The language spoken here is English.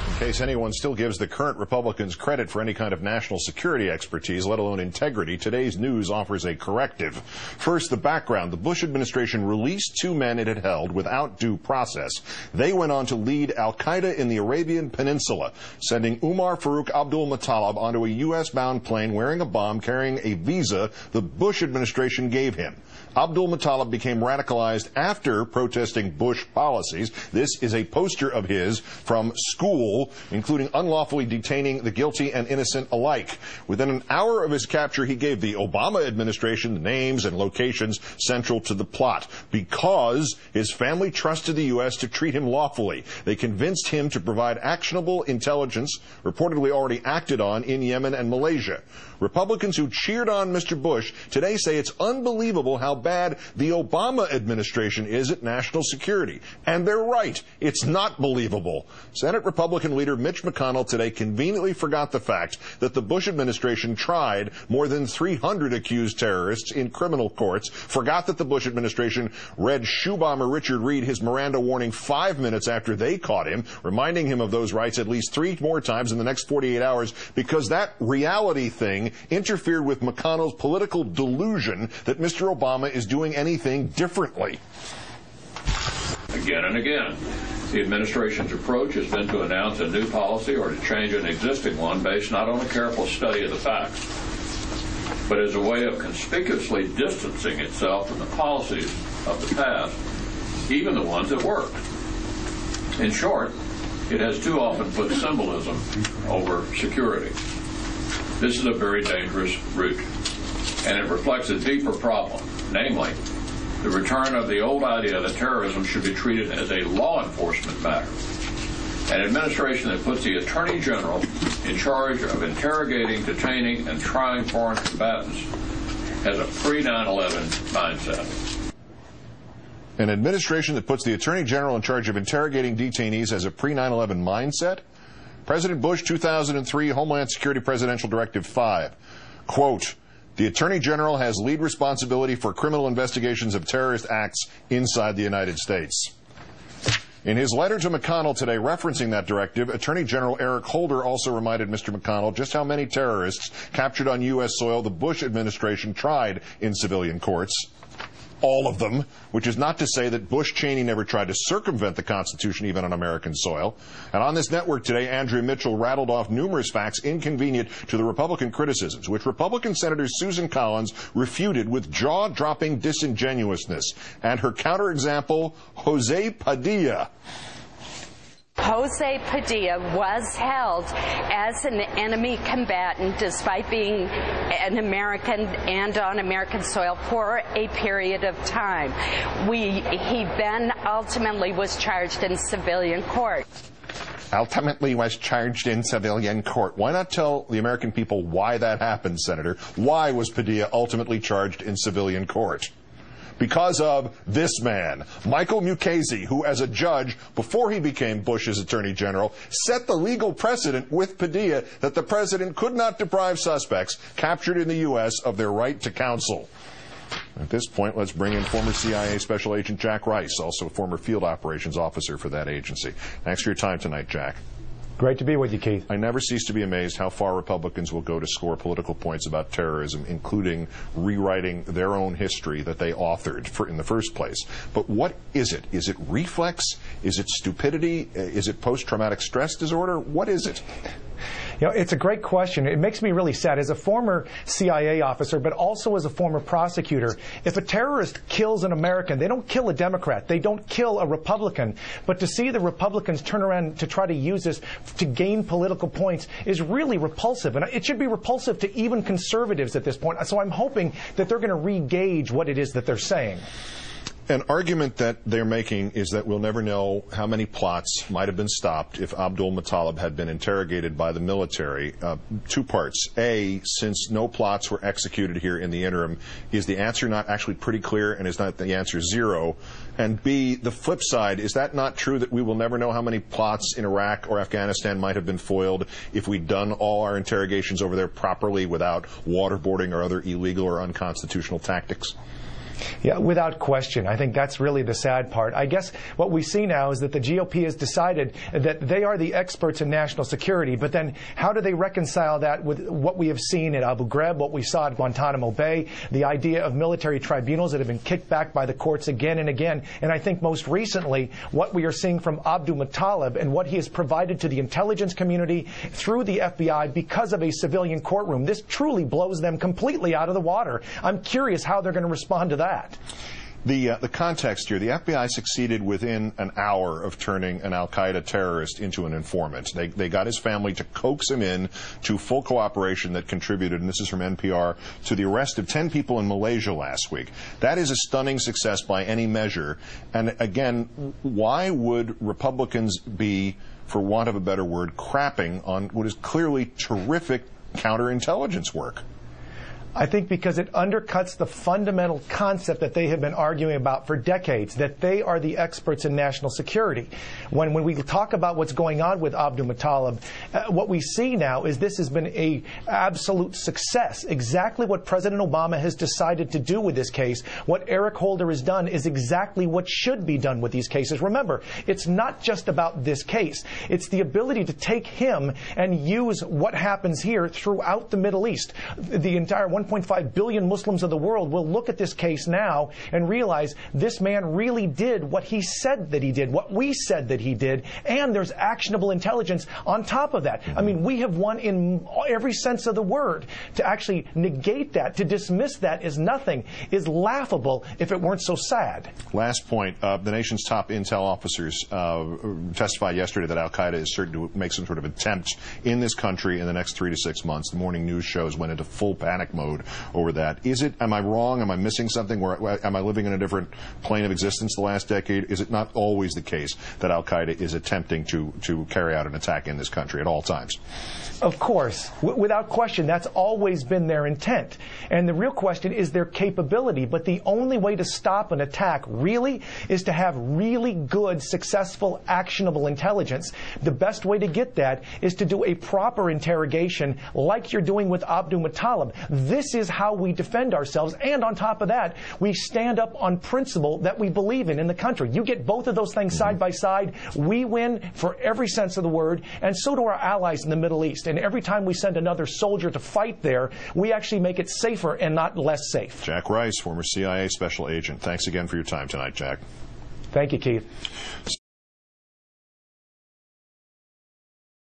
In case anyone still gives the current Republicans credit for any kind of national security expertise, let alone integrity, today's news offers a corrective. First, the background. The Bush administration released 2 men it had held without due process. They went on to lead al-Qaeda in the Arabian Peninsula, sending Umar Farouk Abdul-Muttalib onto a U.S.-bound plane wearing a bomb carrying a visa the Bush administration gave him. Abdul-Muttalib became radicalized after protesting Bush policies. This is a poster of his from school, including unlawfully detaining the guilty and innocent alike. Within an hour of his capture, he gave the Obama administration the names and locations central to the plot because his family trusted the U.S. to treat him lawfully. They convinced him to provide actionable intelligence reportedly already acted on in Yemen and Malaysia. Republicans who cheered on Mr. Bush today say it's unbelievable how bad the Obama administration is at national security. And they're right. It's not believable. Senate Republican leader Mitch McConnell today conveniently forgot the fact that the Bush administration tried more than 300 accused terrorists in criminal courts, forgot that the Bush administration read shoe bomber Richard Reed his Miranda warning 5 minutes after they caught him, reminding him of those rights at least 3 more times in the next 48 hours because that reality thing interfered with McConnell's political delusion that Mr. Obama is doing anything differently. Again and again, the administration's approach has been to announce a new policy or to change an existing one based not on a careful study of the facts, but as a way of conspicuously distancing itself from the policies of the past, even the ones that worked. In short, it has too often put symbolism over security. This is a very dangerous route, and it reflects a deeper problem, namely, the return of the old idea that terrorism should be treated as a law enforcement matter. An administration that puts the Attorney General in charge of interrogating, detaining, and trying foreign combatants has a pre-9/11 mindset. An administration that puts the Attorney General in charge of interrogating detainees has a pre-9/11 mindset? President Bush, 2003, Homeland Security Presidential Directive 5. Quote, the Attorney General has lead responsibility for criminal investigations of terrorist acts inside the United States. In his letter to McConnell today referencing that directive, Attorney General Eric Holder also reminded Mr. McConnell just how many terrorists captured on U.S. soil the Bush administration tried in civilian courts. All of them, which is not to say that Bush Cheney never tried to circumvent the Constitution even on American soil. And on this network today, Andrea Mitchell rattled off numerous facts inconvenient to the Republican criticisms, which Republican Senator Susan Collins refuted with jaw-dropping disingenuousness. And her counterexample, Jose Padilla. Jose Padilla was held as an enemy combatant despite being an American and on American soil for a period of time. He then ultimately was charged in civilian court. Ultimately was charged in civilian court. Why not tell the American people why that happened, Senator? Why was Padilla ultimately charged in civilian court? Because of this man, Michael Mukasey, who as a judge, before he became Bush's Attorney General, set the legal precedent with Padilla that the president could not deprive suspects captured in the U.S. of their right to counsel. At this point, let's bring in former CIA Special Agent Jack Rice, also a former field operations officer for that agency. Thanks for your time tonight, Jack. Great to be with you, Keith. I never cease to be amazed how far Republicans will go to score political points about terrorism, including rewriting their own history that they authored in the first place. But what is it? Is it reflex? Is it stupidity? Is it post-traumatic stress disorder? What is it? You know, it's a great question. It makes me really sad. As a former CIA officer, but also as a former prosecutor, if a terrorist kills an American, they don't kill a Democrat. They don't kill a Republican. But to see the Republicans turn around to try to use this to gain political points is really repulsive. And it should be repulsive to even conservatives at this point. So I'm hoping that they're going to re-gauge what it is that they're saying. An argument that they're making is that we'll never know how many plots might have been stopped if Abdul-Muttalib had been interrogated by the military. 2 parts. A, since no plots were executed here in the interim, is the answer not actually pretty clear, and is not the answer 0? And B, the flip side, is that not true that we will never know how many plots in Iraq or Afghanistan might have been foiled if we'd done all our interrogations over there properly without waterboarding or other illegal or unconstitutional tactics? Yeah, without question. I think that's really the sad part. I guess what we see now is that the GOP has decided that they are the experts in national security, but then how do they reconcile that with what we have seen at Abu Ghraib, what we saw at Guantanamo Bay, the idea of military tribunals that have been kicked back by the courts again and again, and I think most recently what we are seeing from Abdul-Muttalib and what he has provided to the intelligence community through the FBI because of a civilian courtroom. This truly blows them completely out of the water. I'm curious how they're going to respond to that. The context here, the FBI succeeded within an hour of turning an al-Qaeda terrorist into an informant. They got his family to coax him in to full cooperation that contributed, and this is from NPR, to the arrest of 10 people in Malaysia last week. That is a stunning success by any measure. And again, why would Republicans be, for want of a better word, crapping on what is clearly terrific counterintelligence work? I think because it undercuts the fundamental concept that they have been arguing about for decades, that they are the experts in national security. When we talk about what's going on with Abdul-Muttalib, what we see now is this has been an absolute success. Exactly what President Obama has decided to do with this case, what Eric Holder has done, is exactly what should be done with these cases. Remember, it's not just about this case. It's the ability to take him and use what happens here throughout the Middle East. The entire 1.5 billion Muslims of the world will look at this case now and realize this man really did what he said that he did, what we said that he did, and there's actionable intelligence on top of that. I mean, we have won in every sense of the word. To actually negate that, to dismiss that as nothing, is laughable if it weren't so sad. Last point, the nation's top intel officers testified yesterday that al-Qaeda is certain to make some sort of attempt in this country in the next 3 to 6 months. The morning news shows went into full panic mode over that. Am I wrong? Am I missing something? Am I living in a different plane of existence the last decade? Is it not always the case that al-Qaeda is attempting to carry out an attack in this country at all times? Of course. Without question, that's always been their intent. And the real question is their capability. But the only way to stop an attack, really, is to have really good, successful, actionable intelligence. The best way to get that is to do a proper interrogation like you're doing with Abdul-Muttalib. This is how we defend ourselves. And on top of that, we stand up on principle that we believe in the country. You get both of those things side by side, we win for every sense of the word, and so do our allies in the Middle East. And every time we send another soldier to fight there, we actually make it safer and not less safe. Jack Rice, former CIA special agent. Thanks again for your time tonight, Jack. Thank you, Keith.